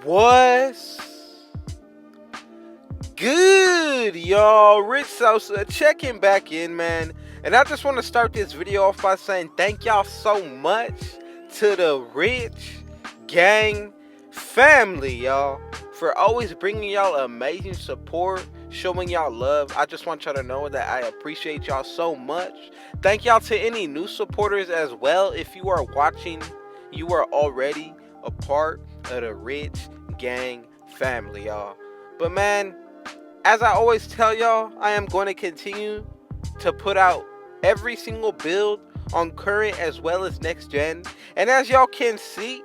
What's good, y'all? Rich Sosa checking back in, man. And I just want to start this video off by saying thank y'all so much to the Rich Gang family, y'all, for always bringing y'all amazing support, showing y'all love. I just want y'all to know that I appreciate y'all so much. Thank y'all to any new supporters as well. If you are watching, you are already a part of the Rich Gang family, y'all. But man, as I always tell y'all, I am going to continue to put out every single build on current as well as next gen. And as y'all can see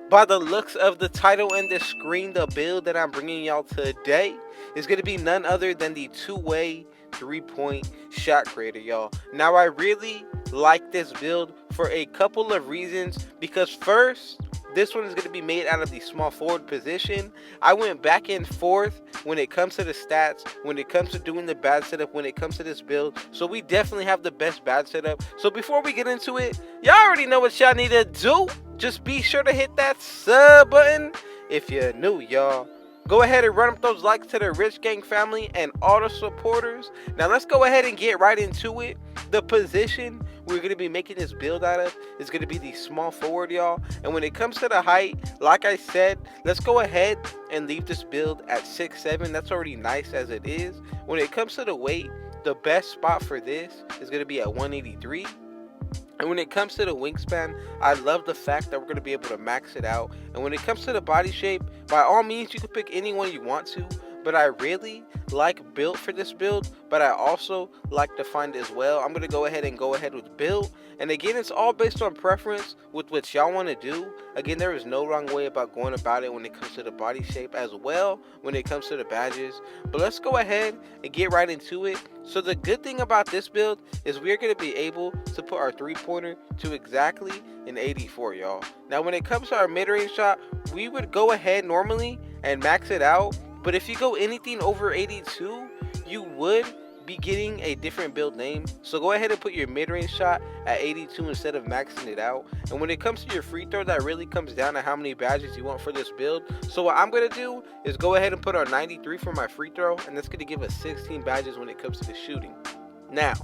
by the looks of the title and the screen, the build that I'm bringing y'all today is going to be none other than the two-way 3-point shot creator, y'all. Now I really like this build for a couple of reasons, because first, this one is going to be made out of the small forward position. I went back and forth when it comes to the stats, when it comes to doing the bad setup, when it comes to this build. So we definitely have the best bad setup. So before we get into it, y'all already know what y'all need to do. Just be sure to hit that sub button if you're new, y'all. Go ahead and run up those likes to the Rich Gang family and all the supporters. Now let's go ahead and get right into it. The position we're going to be making this build out of is going to be the small forward, y'all. And when it comes to the height, like I said, let's go ahead and leave this build at 6'7". That's already nice as it is. When it comes to the weight, the best spot for this is going to be at 183. And when it comes to the wingspan, I love the fact that we're going to be able to max it out. And when it comes to the body shape, by all means, you can pick any one you want to. But I really like build for this build, but I also like defined as well. I'm going to go ahead with build. And again, it's all based on preference with what y'all want to do. Again, there is no wrong way about going about it when it comes to the body shape as well, when it comes to the badges. But let's go ahead and get right into it. So the good thing about this build is we're going to be able to put our three-pointer to exactly an 84, y'all. Now, when it comes to our mid-range shot, we would go ahead normally and max it out. But if you go anything over 82, you would be getting a different build name. So go ahead and put your mid-range shot at 82 instead of maxing it out. And when it comes to your free throw, that really comes down to how many badges you want for this build. So what I'm going to do is go ahead and put our 93 for my free throw, and that's going to give us 16 badges when it comes to the shooting. Now,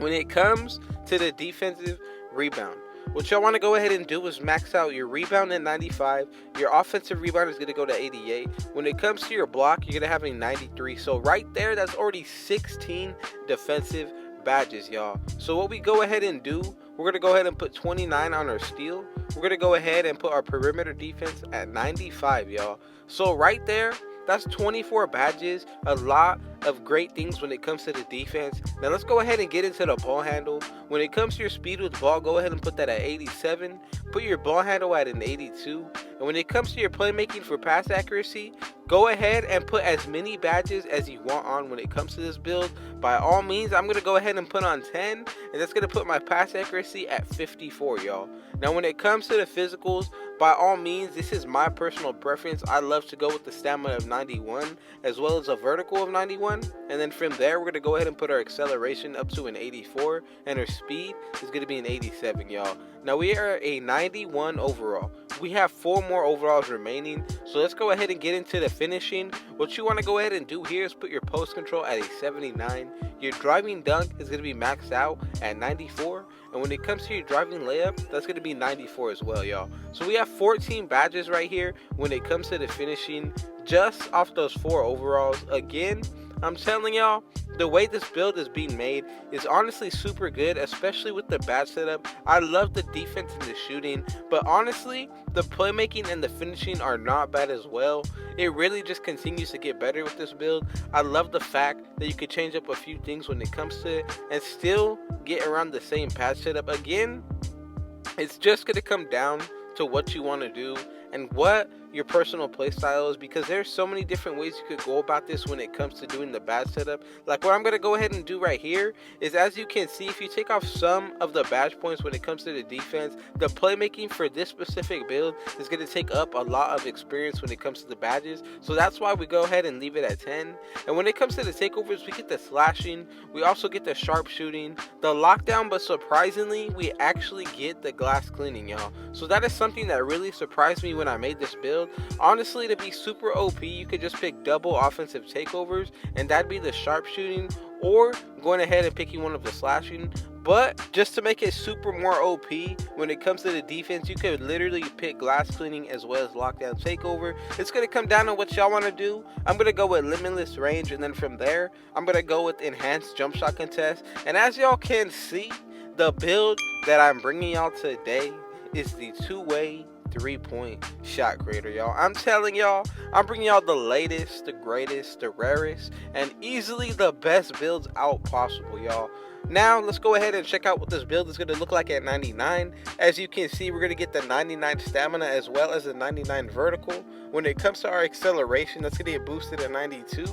when it comes to the defensive rebound, what y'all want to go ahead and do is max out your rebound at 95. Your offensive rebound is going to go to 88. When it comes to your block, you're going to have a 93. So right there, that's already 16 defensive badges, y'all. So what we go ahead and do, we're going to go ahead and put 29 on our steal. We're going to go ahead and put our perimeter defense at 95, y'all. So right there, that's 24 badges, a lot of great things when it comes to the defense. Now let's go ahead and get into the ball handle. When it comes to your speed with ball, go ahead and put that at 87. Put your ball handle at an 82. And when it comes to your playmaking for pass accuracy, go ahead and put as many badges as you want on when it comes to this build. By all means, I'm going to go ahead and put on 10, and that's going to put my pass accuracy at 54, y'all. Now when it comes to the physicals, by all means, this is my personal preference. I love to go with the stamina of 91 as well as a vertical of 91. And then from there, we're going to go ahead and put our acceleration up to an 84. And our speed is going to be an 87, y'all. Now we are a 91 overall. We have 4 more overalls remaining. So let's go ahead and get into the finishing. What you want to go ahead and do here is put your post control at a 79. Your driving dunk is going to be maxed out at 94. And when it comes to your driving layup, that's going to be 94 as well, y'all. So we have 14 badges right here when it comes to the finishing, just off those 4 overalls. Again, I'm telling y'all, the way this build is being made is honestly super good, especially with the badge setup. I love the defense and the shooting, but honestly, the playmaking and the finishing are not bad as well. It really just continues to get better with this build. I love the fact that you could change up a few things when it comes to it and still get around the same patch setup. Again, it's just going to come down to what you want to do and what your personal play style is, because there's so many different ways you could go about this when it comes to doing the badge setup. Like what I'm going to go ahead and do right here is, as you can see, if you take off some of the badge points when it comes to the defense, the playmaking for this specific build is going to take up a lot of experience when it comes to the badges. So that's why we go ahead and leave it at 10. And when it comes to the takeovers, we get the slashing, we also get the sharp shooting, the lockdown, but surprisingly, we actually get the glass cleaning, y'all. So that is something that really surprised me when I made this build. build. Honestly, to be super OP, you could just pick double offensive takeovers, and that'd be the sharpshooting, or going ahead and picking one of the slashing. But just to make it super more OP, when it comes to the defense, you could literally pick glass cleaning as well as lockdown takeover. It's going to come down to what y'all want to do. I'm going to go with limitless range, and then from there, I'm going to go with enhanced jump shot contest. And as y'all can see, the build that I'm bringing y'all today is the two-way 3-point shot creator, y'all. I'm telling y'all, I'm bringing y'all the latest, the greatest, the rarest, and easily the best builds out possible, y'all. Now let's go ahead and check out what this build is going to look like at 99. As you can see, we're going to get the 99 stamina as well as the 99 vertical. When it comes to our acceleration, that's going to get boosted at 92.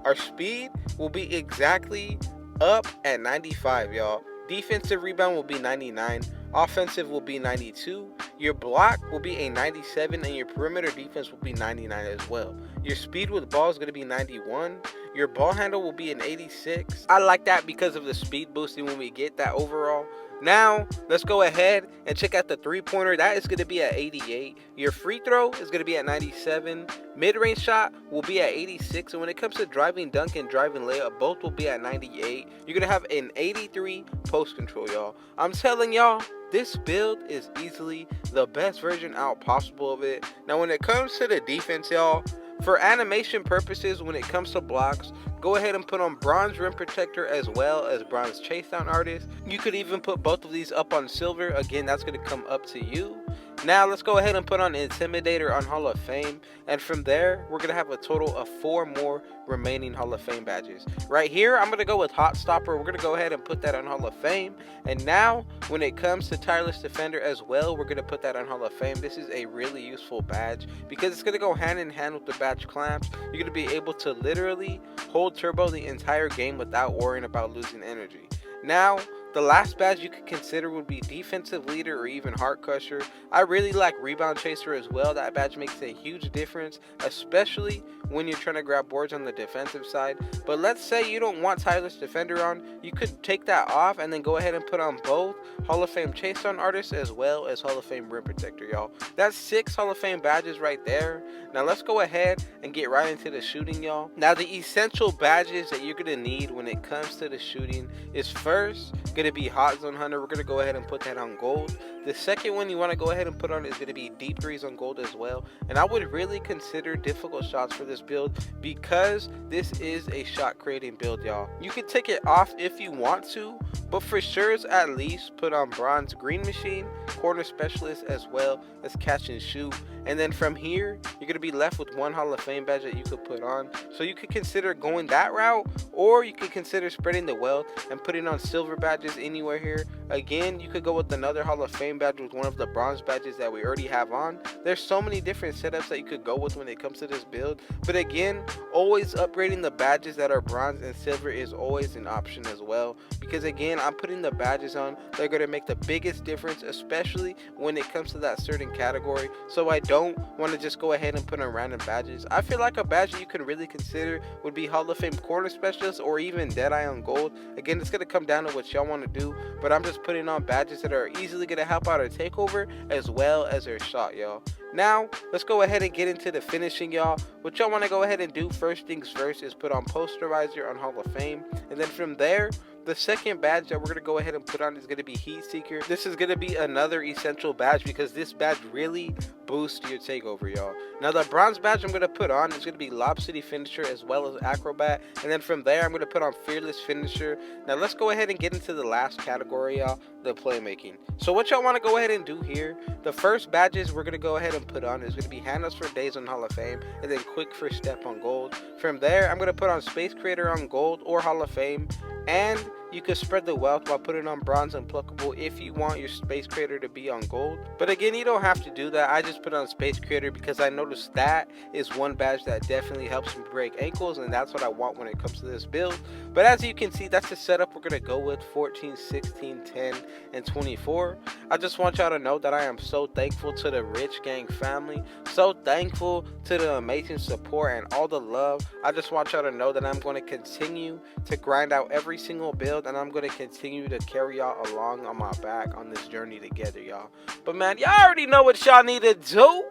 Our speed will be exactly up at 95, y'all. Defensive rebound will be 99. Offensive will be 92. Your block will be a 97, and your perimeter defense will be 99 as well. Your speed with ball is going to be 91. Your ball handle will be an 86. I like that because of the speed boosting when we get that overall. Now, let's go ahead and check out the three-pointer. That is going to be at 88. Your free throw is going to be at 97. Mid-range shot will be at 86. And when it comes to driving dunk and driving layup, both will be at 98. You're going to have an 83 post control, y'all. I'm telling y'all, this build is easily the best version out possible of it. Now, when it comes to the defense, y'all, for animation purposes, when it comes to blocks, go ahead and put on bronze rim protector as well as bronze chase down artist. You could even put both of these up on silver. Again, that's going to come up to you. Now let's go ahead and put on Intimidator on Hall of Fame, and from there we're going to have a total of 4 more remaining Hall of Fame badges. Right here I'm going to go with Hot Stopper. We're going to go ahead and put that on Hall of Fame. And now when it comes to Tireless Defender as well, we're going to put that on Hall of Fame. This is a really useful badge because it's going to go hand in hand with the badge clamps. You're going to be able to literally hold turbo the entire game without worrying about losing energy. Now, the last badge you could consider would be Defensive Leader or even Heart Crusher. I really like Rebound Chaser as well. That badge makes a huge difference, especially when you're trying to grab boards on the defensive side. But let's say you don't want Tireless Defender on, you could take that off and then go ahead and put on both Hall of Fame Chase Down Artist as well as Hall of Fame Rim Protector, y'all. That's 6 Hall of Fame badges right there. Now let's go ahead and get right into the shooting, y'all. Now the essential badges that you're going to need when it comes to the shooting is first going to be Hot Zone Hunter. We're going to go ahead and put that on gold. The second one you want to go ahead and put on is going to be Deep Threes on gold as well. And I would really consider difficult shots for this build because this is a shot creating build, y'all. You can take it off if you want to, but for sure at least put on Bronze Green Machine, Corner Specialist, as well as Catch and Shoot. And then from here you're going to be left with 1 Hall of Fame badge that you could put on. So you could consider going that route, or you could consider spreading the wealth and putting on silver badges anywhere here. Again, you could go with another Hall of Fame badge with one of the bronze badges that we already have on. There's so many different setups that you could go with when it comes to this build, but again, always upgrading the badges that are bronze and silver is always an option as well, because again, I'm putting the badges on, they're going to make the biggest difference, especially when it comes to that certain category. So I don't want to just go ahead and put on random badges. I feel like a badge that you can really consider would be Hall of Fame Corner Specialist or even Deadeye on gold. Again, it's going to come down to what y'all want to do, but I'm just putting on badges that are easily going to help out our takeover as well as their shot, y'all. Now let's go ahead and get into the finishing, y'all. What y'all want to go ahead and do first things first is put on Posterizer on Hall of Fame, and then from there the second badge that we're going to go ahead and put on is going to be Heat Seeker. This is going to be another essential badge because this badge really boosts your takeover, y'all. Now the bronze badge I'm going to put on is going to be Lob City Finisher as well as Acrobat, and then from there I'm going to put on Fearless Finisher. Now let's go ahead and get into the last category, y'all, the playmaking. So what y'all want to go ahead and do here, the first badges we're going to go ahead and put on is going to be Handles for Days on Hall of Fame, and then Quick First Step on gold. From there I'm going to put on Space Creator on gold or Hall of Fame, and you could spread the wealth by putting on Bronze Unpluckable if you want your Space Creator to be on gold. But again, you don't have to do that. I just put on Space Creator because I noticed that is one badge that definitely helps me break ankles, and that's what I want when it comes to this build. But as you can see, that's the setup we're going to go with: 14, 16, 10, and 24. I just want y'all to know that I am so thankful to the Rich Gang family, so thankful to the amazing support and all the love. I just want y'all to know that I'm going to continue to grind out every single build, and I'm going to continue to carry y'all along on my back on this journey together, y'all. But man, y'all already know what y'all need to do.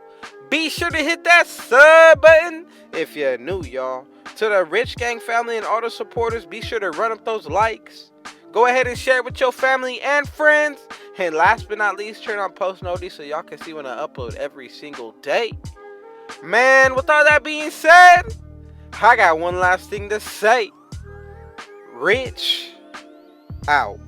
Be sure to hit that sub button if you're new, y'all. To the Rich Gang family and all the supporters, be sure to run up those likes. Go ahead and share it with your family and friends. And last but not least, turn on post notifications so y'all can see when I upload every single day. Man, with all that being said, I got one last thing to say. Rich out.